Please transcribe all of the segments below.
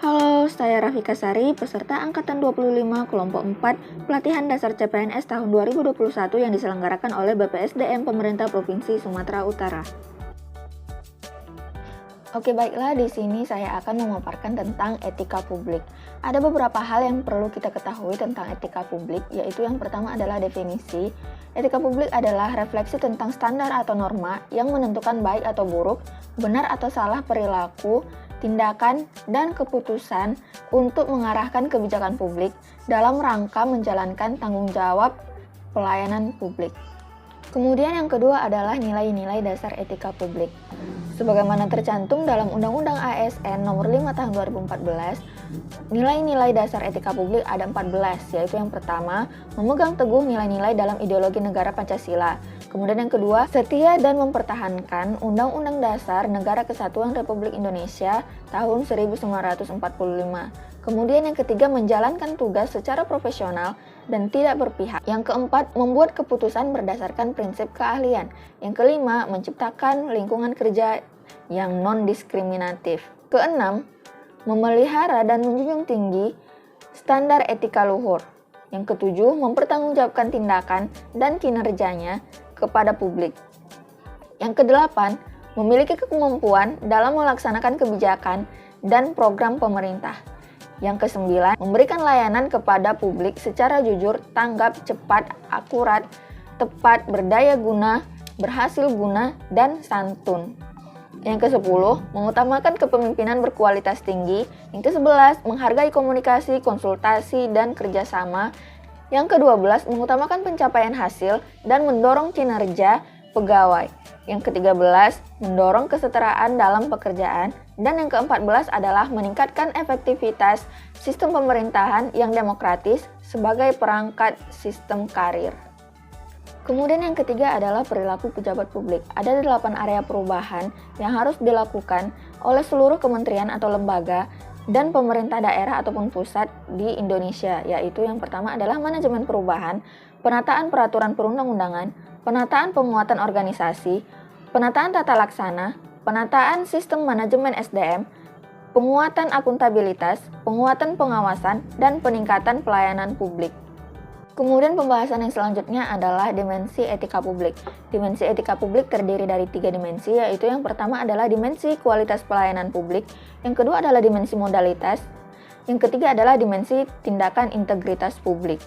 Halo, saya Rafika Sari, peserta Angkatan 25 Kelompok 4 Pelatihan Dasar CPNS tahun 2021 yang diselenggarakan oleh BPSDM Pemerintah Provinsi Sumatera Utara. Oke, baiklah, di sini saya akan memaparkan tentang etika publik. Ada beberapa hal yang perlu kita ketahui tentang etika publik, yaitu yang pertama adalah definisi. Etika publik adalah refleksi tentang standar atau norma yang menentukan baik atau buruk, benar atau salah perilaku, tindakan, dan keputusan untuk mengarahkan kebijakan publik dalam rangka menjalankan tanggung jawab pelayanan publik. Kemudian yang kedua adalah nilai-nilai dasar etika publik. Sebagaimana tercantum dalam Undang-Undang ASN Nomor 5 Tahun 2014, nilai-nilai dasar etika publik ada 14, yaitu yang pertama, memegang teguh nilai-nilai dalam ideologi negara Pancasila. Kemudian yang kedua, setia dan mempertahankan Undang-Undang Dasar Negara Kesatuan Republik Indonesia tahun 1945. Kemudian yang ketiga, menjalankan tugas secara profesional dan tidak berpihak. Yang keempat, membuat keputusan berdasarkan prinsip keahlian. Yang kelima, menciptakan lingkungan kerja yang non-diskriminatif. Keenam, memelihara dan menjunjung tinggi standar etika luhur. Yang ketujuh, mempertanggungjawabkan tindakan dan kinerjanya kepada publik. Yang kedelapan, memiliki kemampuan dalam melaksanakan kebijakan dan program pemerintah. Yang kesembilan, memberikan layanan kepada publik secara jujur, tanggap, cepat, akurat, tepat, berdaya guna, berhasil guna, dan santun. Yang kesepuluh, mengutamakan kepemimpinan berkualitas tinggi. Yang kesebelas, menghargai komunikasi, konsultasi, dan kerjasama. Yang ke-12, mengutamakan pencapaian hasil dan mendorong kinerja pegawai. Yang ke-13, mendorong kesetaraan dalam pekerjaan. Dan yang ke-14 adalah meningkatkan efektivitas sistem pemerintahan yang demokratis sebagai perangkat sistem karir. Kemudian yang ketiga adalah perilaku pejabat publik. Ada 8 area perubahan yang harus dilakukan oleh seluruh kementerian atau lembaga dan pemerintah daerah ataupun pusat di Indonesia, yaitu yang pertama adalah manajemen perubahan, penataan peraturan perundang-undangan, penataan pemuatan organisasi, penataan tata laksana, penataan sistem manajemen SDM, penguatan akuntabilitas, penguatan pengawasan, dan peningkatan pelayanan publik. Kemudian pembahasan yang selanjutnya adalah dimensi etika publik. Dimensi etika publik terdiri dari 3 dimensi, yaitu yang pertama adalah dimensi kualitas pelayanan publik, yang kedua adalah dimensi modalitas, yang ketiga adalah dimensi tindakan integritas publik.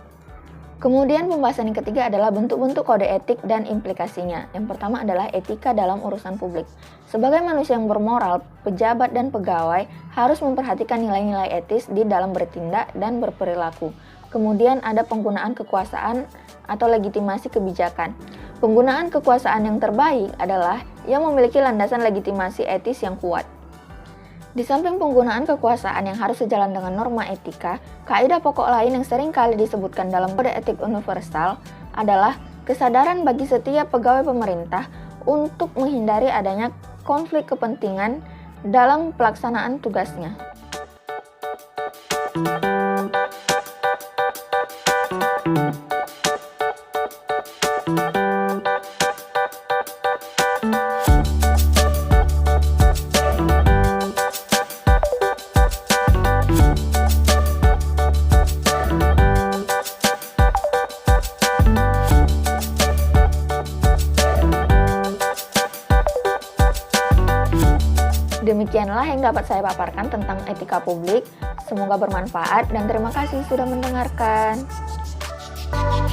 Kemudian pembahasan yang ketiga adalah bentuk-bentuk kode etik dan implikasinya. Yang pertama adalah etika dalam urusan publik. Sebagai manusia yang bermoral, pejabat dan pegawai harus memperhatikan nilai-nilai etis di dalam bertindak dan berperilaku. Kemudian ada penggunaan kekuasaan atau legitimasi kebijakan. Penggunaan kekuasaan yang terbaik adalah yang memiliki landasan legitimasi etis yang kuat. Di samping penggunaan kekuasaan yang harus sejalan dengan norma etika, kaidah pokok lain yang sering kali disebutkan dalam kode etik universal adalah kesadaran bagi setiap pegawai pemerintah untuk menghindari adanya konflik kepentingan dalam pelaksanaan tugasnya. Demikianlah yang dapat saya paparkan tentang etika publik. Semoga bermanfaat dan terima kasih sudah mendengarkan.